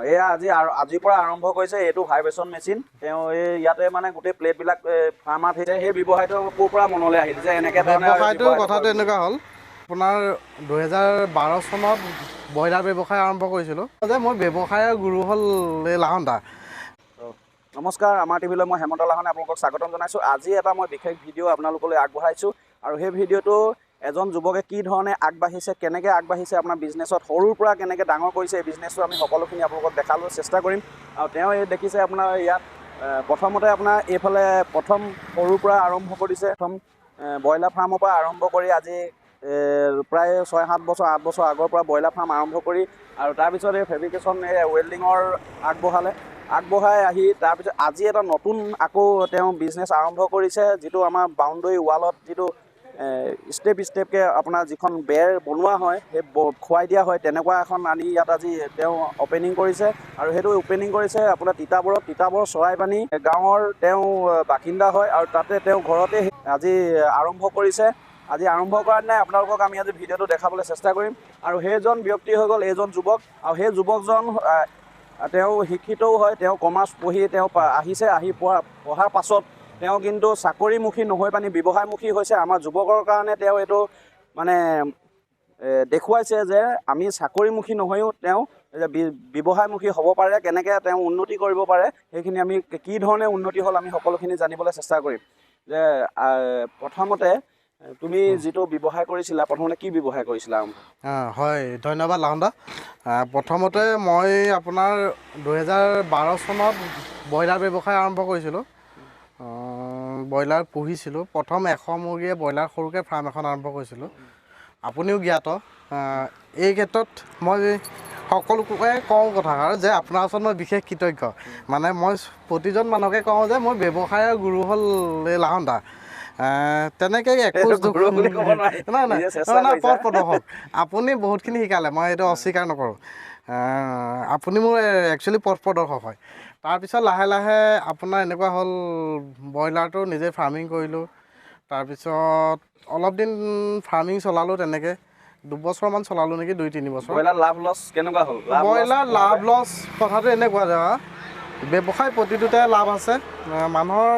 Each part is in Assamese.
এয়া আজিৰ পৰা আৰম্ভ কৰিছে এইটো ভাইব্ৰেচন মেচিন তেওঁ এই ইয়াতে মানে গোটেই প্লেটবিলাক ফাৰ্মাত হৈছে সেই ব্যৱসায়টো ক'ৰ পৰা মনলৈ আহিল যে এনেকৈ ব্যৱসায়টোৰ কথাটো এনেকুৱা হ'ল আপোনাৰ 2012 চনত ব্ৰইলাৰ ব্যৱসায় আৰম্ভ কৰিছিলোঁ যে মোৰ ব্যৱসায়ৰ গুৰু হ'ল এই লাহন দা। নমস্কাৰ, আমাৰ টিভিলৈ মই হেমন্ত লাহনে আপোনালোকক স্বাগতম জনাইছোঁ। আজি এটা মই বিশেষ ভিডিঅ' আপোনালোকলৈ আগবঢ়াইছোঁ আৰু সেই ভিডিঅ'টো এজন যুৱকে কি ধৰণে আগবাঢ়িছে, কেনেকৈ আগবাঢ়িছে আপোনাৰ বিজনেছত, সৰুৰ পৰা কেনেকৈ ডাঙৰ কৰিছে এই বিজনেছটো আমি সকলোখিনি আপোনালোকক দেখাবলৈ চেষ্টা কৰিম। আৰু তেওঁ এই দেখিছে আপোনাৰ ইয়াত প্ৰথমতে আপোনাৰ এইফালে প্ৰথম সৰুৰ পৰা আৰম্ভ কৰিছে, প্ৰথম ব্ৰইলাৰ ফাৰ্মৰ পৰা আৰম্ভ কৰি আজি প্ৰায় 6-7 বছৰ 8 বছৰ আগৰ পৰা ব্ৰইলাৰ ফাৰ্ম আৰম্ভ কৰি আৰু তাৰপিছত এই ফেব্ৰিকেশ্যন ৱেল্ডিঙৰ আগবঢ়াই আহি তাৰপিছত আজি এটা নতুন আকৌ তেওঁ বিজনেছ আৰম্ভ কৰিছে, যিটো আমাৰ বাউণ্ডৰী ৱালত যিটো ষ্টেপ ষ্টেপকৈ আপোনাৰ যিখন বেৰ বনোৱা হয় সেই খুৱাই দিয়া হয় তেনেকুৱা এখন আনি ইয়াত আজি তেওঁ অ'পেনিং কৰিছে। আৰু সেইটো অ'পেনিং কৰিছে আপোনাৰ তিতাবৰ চৰাইপানী গাঁৱৰ তেওঁ বাসিন্দা হয় আৰু তাতে তেওঁ ঘৰতে আজি আৰম্ভ কৰিছে। আজি আৰম্ভ কৰাৰ দিনাই আপোনালোকক আমি আজি ভিডিঅ'টো দেখাবলৈ চেষ্টা কৰিম। আৰু সেইজন ব্যক্তি হৈ গ'ল এইজন যুৱক, আৰু সেই যুৱকজন তেওঁ শিক্ষিতও হয়, তেওঁ কমাৰ্চ পঢ়ি তেওঁ আহিছে, পঢ়াৰ পাছত তেওঁ কিন্তু চাকৰিমুখী নহৈ পানি ব্যৱসায়মুখী হৈছে। আমাৰ যুৱকৰ কাৰণে তেওঁ এইটো মানে দেখুৱাইছে যে আমি চাকৰিমুখী নহৈও তেওঁ ব্যৱসায়মুখী হ'ব পাৰে, কেনেকৈ তেওঁ উন্নতি কৰিব পাৰে সেইখিনি আমি কি ধৰণে উন্নতি হ'ল আমি সকলোখিনি জানিবলৈ চেষ্টা কৰিম। যে প্ৰথমতে তুমি যিটো ব্যৱসায় কৰিছিলা, প্ৰথমতে কি ব্যৱসায় কৰিছিলা? হয়, ধন্যবাদ লাহন দা। প্ৰথমতে মই আপোনাৰ 2012 চনত ব্ৰইলাৰ ব্যৱসায় আৰম্ভ কৰিছিলোঁ। ব্ৰইলাৰ পুহিছিলোঁ, প্ৰথম 100 মুৰ্গীয়ে ব্ৰইলাৰ সৰুকৈ ফাৰ্ম এখন আৰম্ভ কৰিছিলোঁ। আপুনিও জ্ঞাত। এই ক্ষেত্ৰত মই সকলোকে কওঁ কথাষাৰ যে আপোনাৰ ওচৰত মই বিশেষ কৃতজ্ঞ। মানে মই প্ৰতিজন মানুহকে কওঁ যে মোৰ ব্যৱসায়ৰ গুৰু হ'ল এই লাহন দা। তেনেকৈ একোজ নাই পথ প্ৰদৰ্শক আপুনি বহুতখিনি শিকালে, মই এইটো অস্বীকাৰ নকৰোঁ। আপুনি মোৰ একচুৱেলি পথ প্ৰদৰ্শক হয়। তাৰপিছত লাহে লাহে আপোনাৰ এনেকুৱা হ'ল ব্ৰইলাৰটো নিজে ফাৰ্মিং কৰিলোঁ। তাৰপিছত অলপ দিন ফাৰ্মিং চলালোঁ, তেনেকৈ 2 বছৰমান চলালোঁ নেকি, 2-3 বছৰ। ব্ৰইলাৰ লাভ লছ কেনেকুৱা হ'ল? ব্ৰইলাৰ লাভ লছ কথাটো এনেকুৱা যে ব্যৱসায় প্ৰতিটোতে লাভ আছে, মানুহৰ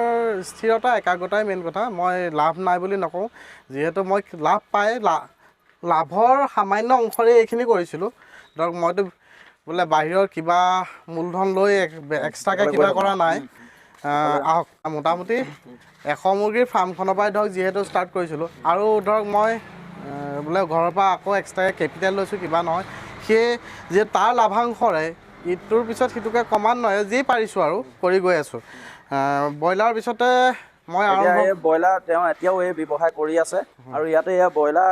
স্থিৰতা একাগ্ৰতাই মেইন কথা। মই লাভ নাই বুলি নকওঁ, যিহেতু মই লাভ পাই লাভৰ সামান্য অংশৰে এইখিনি কৰিছিলোঁ। ধৰক মইতো বোলে বাহিৰৰ কিবা মূলধন লৈ এক্সট্ৰাকৈ কিবা কৰা নাই। আহক, মোটামুটি 100 মুৰ্গীৰ ফাৰ্মখনৰ পৰাই ধৰক যিহেতু ষ্টাৰ্ট কৰিছিলোঁ, আৰু ধৰক মই বোলে ঘৰৰ পৰা আকৌ এক্সট্ৰাকৈ কেপিটেল লৈছোঁ কিবা নহয়, সেই যে তাৰ লাভাংশৰে ইটোৰ পিছত সিটোকে ক্ৰমান্বয়ে যি পাৰিছোঁ আৰু কৰি গৈ আছোঁ। ব্ৰইলাৰ পিছতে মই ব্ৰইলাৰ তেওঁ এতিয়াও এই ব্যৱসায় কৰি আছে আৰু ইয়াতে এয়া ব্ৰইলাৰ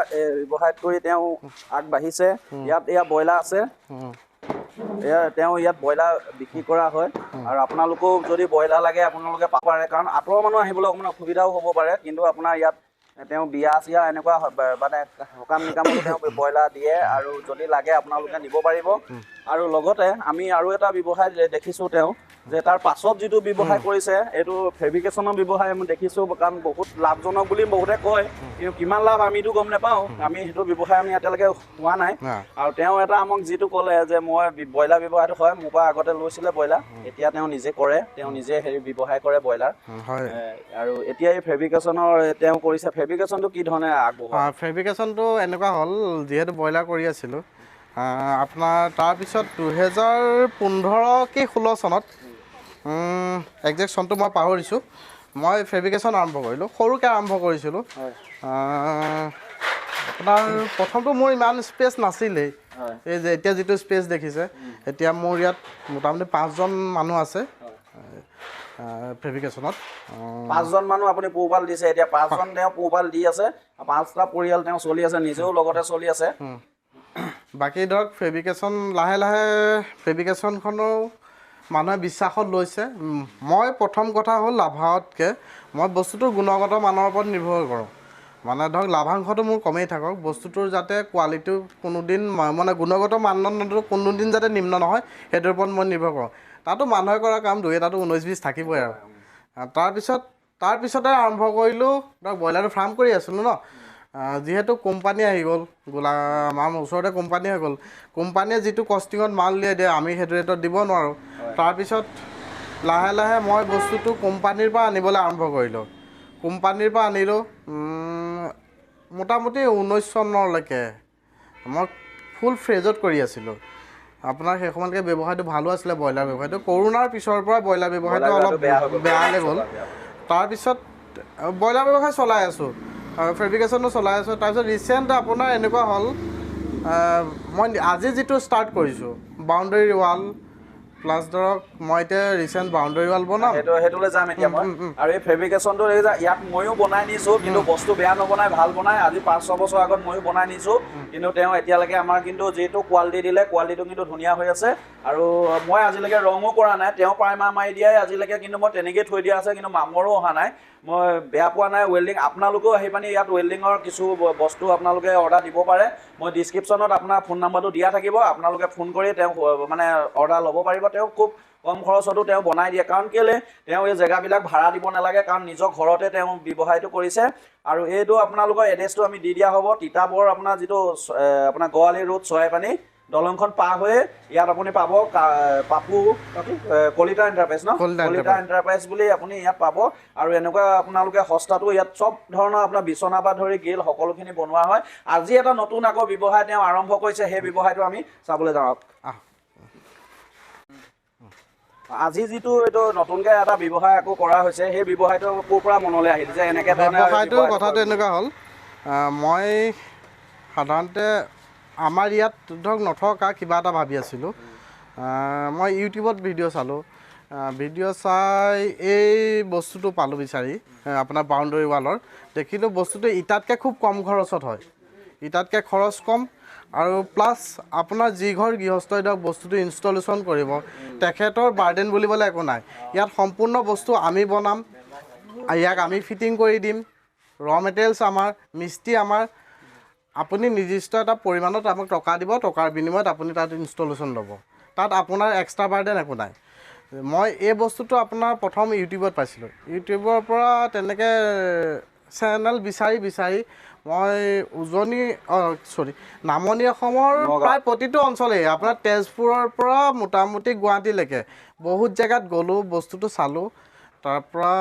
ব্যৱসায়ত কৰি তেওঁ আগবাঢ়িছে। এয়া ব্ৰইলাৰ আছে, তেওঁ ইয়াত ব্ৰইলাৰ বিক্ৰী কৰা হয়। আৰু আপোনালোকেও যদি ব্ৰইলাৰ লাগে আপোনালোকে পাব পাৰে, কাৰণ আঁতৰৰ মানুহ আহিবলৈ অকণমান অসুবিধাও হ'ব পাৰে। কিন্তু আপোনাৰ ইয়াত তেওঁ বিয়া এনেকুৱা মানে সকাম নিকামতো তেওঁ ব্ৰইলাৰ দিয়ে, আৰু যদি লাগে আপোনালোকে নিব পাৰিব। আৰু লগতে আমি আৰু এটা ব্যৱসায় দেখিছোঁ তেওঁ যে তাৰ পাছত যিটো ব্যৱসায় কৰিছে এইটো ফেব্ৰিকেশ্যনৰ ব্যৱসায় আমি দেখিছোঁ, কাৰণ বহুত লাভজনক বুলি বহুতে কয়, কিন্তু কিমান লাভ আমিতো গম নাপাওঁ, আমি সেইটো ব্যৱসায় আমি এতিয়ালৈকে হোৱা নাই। আৰু তেওঁ এটা আমাক যিটো ক'লে যে মই ব্ৰইলাৰ ব্যৱসায়টো হয়, মোৰ পৰা আগতে লৈছিলে ব্ৰইলাৰ, এতিয়া তেওঁ নিজে কৰে, তেওঁ নিজে ব্যৱসায় কৰে ব্ৰইলাৰ। আৰু এতিয়া এই ফেব্ৰিকেশ্যনৰ তেওঁ কৰিছে। ফেব্ৰিকেশ্যনটো কি ধৰণে আগবঢ়োৱা? ফেব্ৰিকেশ্যনটো এনেকুৱা হ'ল, যিহেতু ব্ৰইলাৰ কৰি আছিলোঁ আপোনাৰ, তাৰপিছত 2015 কি 16 চনত, একজেক্ট চনটো মই পাহৰিছোঁ, মই ফেব্ৰিকেশ্যন আৰম্ভ কৰিলোঁ। সৰুকৈ আৰম্ভ কৰিছিলোঁ। আপোনাৰ প্ৰথমটো মোৰ ইমান স্পেচ নাছিলেই, এই যে এতিয়া যিটো স্পেচ দেখিছে, এতিয়া মোৰ ইয়াত মোটামুটি 5জন মানুহ আছে ফেব্ৰিকেশ্যনত। 5জন মানুহ আপুনি পোহপাল দিছে, এতিয়া 5জন তেওঁ পোহপাল দি আছে, 5টা পৰিয়াল তেওঁ চলি আছে, নিজেও লগতে চলি আছে। বাকী ধৰক ফেব্ৰিকেশ্যন লাহে লাহে ফেব্ৰিকেশ্যনখনো মানুহে বিশ্বাসত লৈছে। মই প্ৰথম কথা হ'ল লাভতকৈ মই বস্তুটোৰ গুণগত মানৰ ওপৰত নিৰ্ভৰ কৰোঁ। মানে ধৰক লাভাংশটো মোৰ কমেই থাকক, বস্তুটোৰ যাতে কোৱালিটিও কোনোদিন মানে গুণগত মানদণ্ডটো কোনোদিন যাতে নিম্ন নহয়, সেইটোৰ ওপৰত মই নিৰ্ভৰ কৰোঁ। তাতো মানুহে কৰা কাম 2-এটাতো 19-20 থাকিবই আৰু। তাৰপিছতে আৰম্ভ কৰিলোঁ, ধৰক ব্ৰইলাৰটো ফাৰ্ম কৰি আছিলোঁ ন, যিহেতু কোম্পানী আহি গ'ল আমাৰ ওচৰতে কোম্পানী হৈ গ'ল কোম্পানীয়ে যিটো কষ্টিঙত মাল দিয়ে আমি সেইটো ৰেটত দিব নোৱাৰোঁ তাৰপিছত লাহে লাহে মই বস্তুটো কোম্পানীৰ পৰা আনিবলৈ আৰম্ভ কৰিলোঁ কোম্পানীৰ পৰা আনিলোঁ মোটামুটি 19 চনলৈকে মই ফুল ফ্ৰেজত কৰি আছিলোঁ আপোনাৰ সেই সময়লৈকে ব্যৱসায়টো ভালো আছিলে ব্ৰইলাৰ ব্যৱসায়টো কৰোণাৰ পিছৰ পৰা ব্ৰইলাৰ ব্যৱসায়টো অলপ বেয়ালৈ গ'ল তাৰপিছত ব্ৰইলাৰ ব্যৱসায় চলাই আছোঁ আৰু ফেব্ৰিকেশ্যনো চলাই আছোঁ তাৰপিছত ৰিচেণ্ট আপোনাৰ এনেকুৱা হ'ল মই আজি যিটো ষ্টাৰ্ট কৰিছোঁ বাউণ্ডৰী ৱাল প্লাছ ধৰক মই এতিয়া ৰিচেণ্ট বাউণ্ডৰী ৱাল বনাম সেইটোলৈ যাম এতিয়া মই আৰু এই ফেব্ৰিকেশ্যনটো ইয়াত ময়ো বনাই নিছোঁ কিন্তু বস্তু বেয়া নবনাই ভাল বনাই আজি 5-6 বছৰ আগত ময়ো বনাই নিছোঁ কিন্তু তেওঁ এতিয়ালৈকে আমাৰ কিন্তু যিটো কোৱালিটি দিলে কোৱালিটিটো কিন্তু ধুনীয়া হৈ আছে আৰু মই আজিলৈকে ৰঙো কৰা নাই তেওঁ প্ৰাইমাৰ মাৰি দিয়াই আজিলৈকে কিন্তু মই তেনেকেই থৈ দিয়া আছে কিন্তু মামৰো অহা নাই মই বেয়া পোৱা নাই ৱেল্ডিং আপোনালোকেও আহি পানি ইয়াত ৱেল্ডিঙৰ কিছু বস্তু আপোনালোকে অৰ্ডাৰ দিব পাৰে মই ডিছক্ৰিপশ্যনত আপোনাৰ ফোন নাম্বাৰটো দিয়া থাকিব আপোনালোকে ফোন কৰি তেওঁ মানে অৰ্ডাৰ ল'ব পাৰিব তেওঁ খুব কম খৰচতো তেওঁ বনাই দিয়ে কাৰণ কেলে তেওঁ এই জেগাবিলাক ভাড়া দিব নালাগে কাৰণ নিজৰ ঘৰতে তেওঁ ব্যৱসায়টো কৰিছে আৰু এইটো আপোনালোকৰ এড্ৰেছটো আমি দি দিয়া হ'ব তিতাবৰ আপোনাৰ যিটো আপোনাৰ গোৱালি ৰোড চৰাইপানী দলংখন পাৰ হৈ ইয়াত আপুনি পাব পাপু কলিতা এণ্টাৰপ্ৰাইজ ন কলিতা এণ্টাৰপ্ৰাইজ বুলি আপুনি ইয়াত পাব আৰু এনেকুৱা আপোনালোকে সস্তাটো ইয়াত চব ধৰণৰ আপোনাৰ বিচনা পৰা ধৰি গিল সকলোখিনি বনোৱা হয় আজি এটা নতুন আকৌ ব্যৱসায় তেওঁ আৰম্ভ কৰিছে সেই ব্যৱসায়টো আমি চাবলৈ যাওঁ আজি যিটো এইটো নতুনকৈ এটা ব্যৱসায় আকৌ কৰা হৈছে সেই ব্যৱসায়টো ক'ৰ পৰা মনলৈ আহিল যে এনেকৈ ব্যৱসায়টোৰ কথাটো এনেকুৱা হ'ল মই সাধাৰণতে আমাৰ ইয়াত ধৰক নথকা কিবা এটা ভাবি আছিলোঁ মই ইউটিউবত ভিডিঅ' চালোঁ ভিডিঅ' চাই এই বস্তুটো পালোঁ বিচাৰি আপোনাৰ বাউণ্ডৰী ৱালৰ দেখিলোঁ বস্তুটো ইটাতকৈ খুব কম খৰচত হয় ইটাতকৈ খৰচ কম আৰু প্লাছ আপোনাৰ যি ঘৰ গৃহস্থই ধৰক বস্তুটো ইনষ্টলেশ্যন কৰিব তেখেতৰ বাৰ্ডেন বুলিবলৈ একো নাই ইয়াত সম্পূৰ্ণ বস্তু আমি বনাম ইয়াক আমি ফিটিং কৰি দিম ৰ' মেটেৰিয়েলছ আমাৰ মিস্ত্ৰী আমাৰ আপুনি নিৰ্দিষ্ট এটা পৰিমাণত আমাক টকা দিব টকাৰ বিনিময়ত আপুনি তাত ইনষ্টলেশ্যন ল'ব তাত আপোনাৰ এক্সট্ৰা বাৰ্ডেন একো নাই মই এই বস্তুটো আপোনাৰ প্ৰথম ইউটিউবত পাইছিলোঁ ইউটিউবৰ পৰা তেনেকৈ চেনেল বিচাৰি মই নামনি অসমৰ প্ৰায় প্ৰতিটো অঞ্চলেই আপোনাৰ তেজপুৰৰ পৰা মোটামুটি গুৱাহাটীলৈকে বহুত জেগাত গ'লোঁ বস্তুটো চালোঁ তাৰপৰা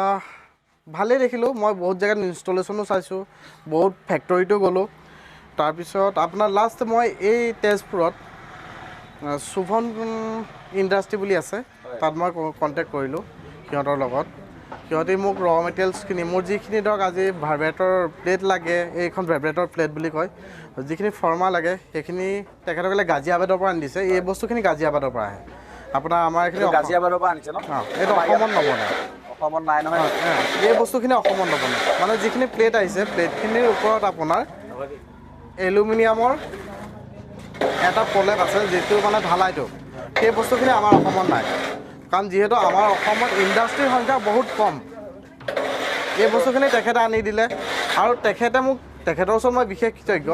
ভালেই দেখিলোঁ মই বহুত জেগাত ইনষ্টলেশ্যনো চাইছোঁ বহুত ফেক্টৰীতো গ'লোঁ তাৰপিছত আপোনাৰ লাষ্ট মই এই তেজপুৰত শুভন ইণ্ডাষ্ট্ৰী বুলি আছে তাত মই কণ্টেক্ট কৰিলোঁ সিহঁতৰ লগত সিহঁতে মোক ৰ' মেটেৰিয়েলছখিনি মোৰ যিখিনি ধৰক আজি ভাইব্ৰেটৰ প্লেট লাগে এইখন ভাইব্ৰেটৰ প্লেট বুলি কয় যিখিনি ফৰ্মা লাগে সেইখিনি তেখেতসকলে গাজিয়াবাদৰ পৰা আনি দিছে এই বস্তুখিনি গাজিয়াবাদৰ পৰা আহে আপোনাৰ আমাৰ এইখিনি গাজিয়াবাদৰ পৰা আনিছে ন এইটো অসমত নবনায় অসমত নাই নহয় এই বস্তুখিনি অসমত নবনায় মানে যিখিনি প্লেট আহিছে প্লেটখিনিৰ ওপৰত আপোনাৰ এলুমিনিয়ামৰ এটা প্ৰলেপ আছে যিটো মানে ঢালাইটো সেই বস্তুখিনি আমাৰ অসমত নাই কাৰণ যিহেতু আমাৰ অসমত ইণ্ডাষ্ট্ৰীৰ সংখ্যা বহুত কম এই বস্তুখিনি তেখেতে আনি দিলে আৰু তেখেতৰ ওচৰত মই বিশেষ কৃতজ্ঞ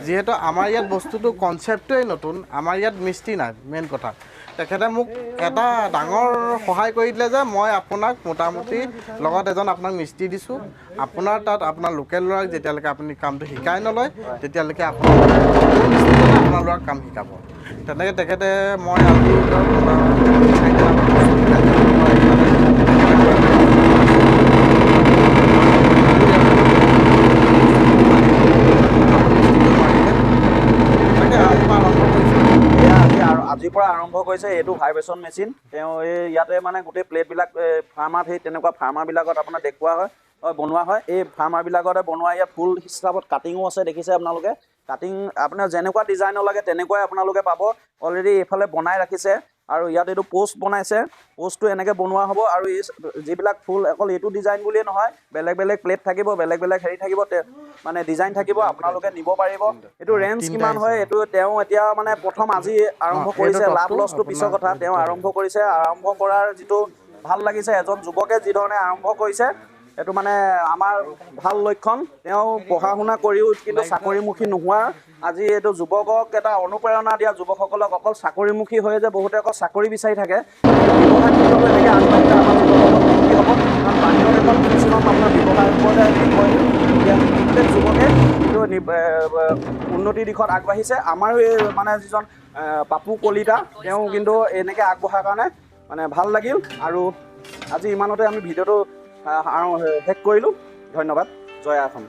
যিহেতু আমাৰ ইয়াত বস্তুটো কনচেপ্টটোৱেই নতুন আমাৰ ইয়াত মিস্ত্ৰী নাই মেইন কথা তেখেতে মোক এটা ডাঙৰ সহায় কৰি দিলে যে মই আপোনাক মোটামুটি লগত এজন আপোনাক মিস্ত্ৰী দিছোঁ আপোনাৰ তাত আপোনাৰ লোকেল ল'ৰাক যেতিয়ালৈকে আপুনি কামটো শিকাই নলয় তেতিয়ালৈকে আপোনাৰ ল'ৰাক কাম শিকাব তেনেকৈ তেখেতে মই আজি আজিৰ পৰা আৰম্ভ কৰিছে এইটো ভাইব্ৰেশ্যন মেচিন তেওঁ এই ইয়াতে মানে গোটেই প্লেটবিলাক ফাৰ্মাত সেই তেনেকুৱা ফাৰ্মাৰবিলাকত আপোনাৰ দেখুওৱা হয় বনোৱা হয় এই ফাৰ্মাৰবিলাকতে বনোৱা ইয়াত ফুল হিচাপত কাটিঙো আছে দেখিছে আপোনালোকে কাটিং আপোনাৰ যেনেকুৱা ডিজাইনৰ লাগে তেনেকুৱাই আপোনালোকে পাব অলৰেডি এইফালে বনাই ৰাখিছে আৰু ইয়াত এইটো পোষ্ট বনাইছে পোষ্টটো এনেকৈ বনোৱা হ'ব আৰু এই যিবিলাক ফুল অকল এইটো ডিজাইন বুলিয়ে নহয় বেলেগ বেলেগ প্লেট থাকিব বেলেগ বেলেগ হেৰি থাকিব মানে ডিজাইন থাকিব আপোনালোকে নিব পাৰিব এইটো ৰেঞ্জ কিমান হয় এইটো তেওঁ এতিয়া মানে প্ৰথম আজি আৰম্ভ কৰিছে লাভ লছটো পিছৰ কথা তেওঁ আৰম্ভ কৰিছে আৰম্ভ কৰাৰ যিটো ভাল লাগিছে এজন যুৱকে যিধৰণে আৰম্ভ কৰিছে এইটো মানে আমাৰ ভাল লক্ষণ তেওঁ পঢ়া শুনা কৰিও কিন্তু চাকৰিমুখী নোহোৱাৰ আজি এইটো যুৱকক এটা অনুপ্ৰেৰণা দিয়া যুৱকসকলক অকল চাকৰিমুখী হৈ যে বহুতে অকল চাকৰি বিচাৰি থাকে এনেকৈ আগবাঢ়িলে আমাৰ যুৱকসকল হ'ব কাৰণ বাহিৰৰ দেশত কিছুমান আপোনাৰ ব্যৱসায়ৰ ওপৰতে প্ৰত্যেক যুৱকে কিন্তু উন্নতিৰ দিশত আগবাঢ়িছে আমাৰ মানে যিজন পাপু কলিতা তেওঁ কিন্তু এনেকৈ আগবঢ়াৰ কাৰণে মানে ভাল লাগিল আৰু আজি ইমানতে আমি ভিডিঅ'টো শেষ কৰিলোঁ ধন্যবাদ জয় অসম